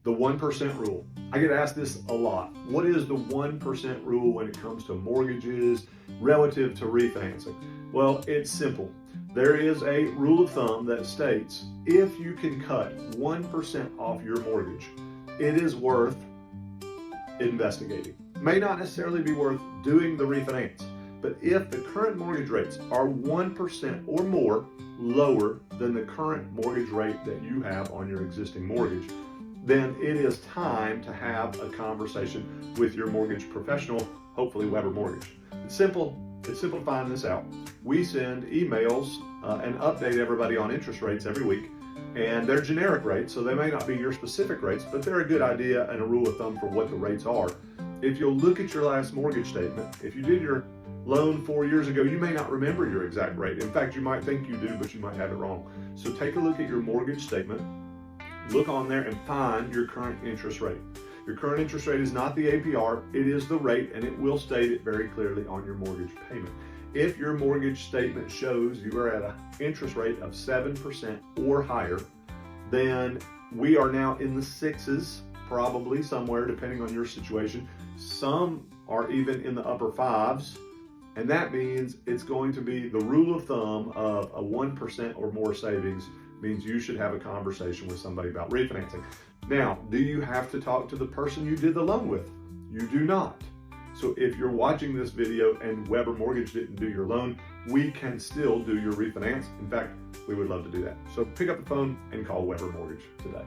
The 1% rule. I get asked this a lot. What is the 1% rule when it comes to mortgages relative to refinancing? Well, it's simple. There is a rule of thumb that states if you can cut 1% off your mortgage, it is worth investigating. May not necessarily be worth doing the refinance, but if the current mortgage rates are 1% or more lower than the current mortgage rate that you have on your existing mortgage, then it is time to have a conversation with your mortgage professional, hopefully Weber Mortgage. It's simple to find this out. We send emails and update everybody on interest rates every week, and they're generic rates, so they may not be your specific rates, but they're a good idea and a rule of thumb for what the rates are. If you'll look at your last mortgage statement, if you did your loan 4 years ago, you may not remember your exact rate. In fact, you might think you do, but you might have it wrong. So take a look at your mortgage statement, look on there and find your current interest rate. Your current interest rate is not the APR, it is the rate, and it will state it very clearly on your mortgage payment. If your mortgage statement shows you are at an interest rate of 7% or higher, then we are now in the sixes, probably somewhere depending on your situation. Some are even in the upper fives, and that means it's going to be the rule of thumb of a 1% or more savings means you should have a conversation with somebody about refinancing. Now, do you have to talk to the person you did the loan with? You do not. So if you're watching this video and Weber Mortgage didn't do your loan, we can still do your refinance. In fact, we would love to do that. So pick up the phone and call Weber Mortgage today.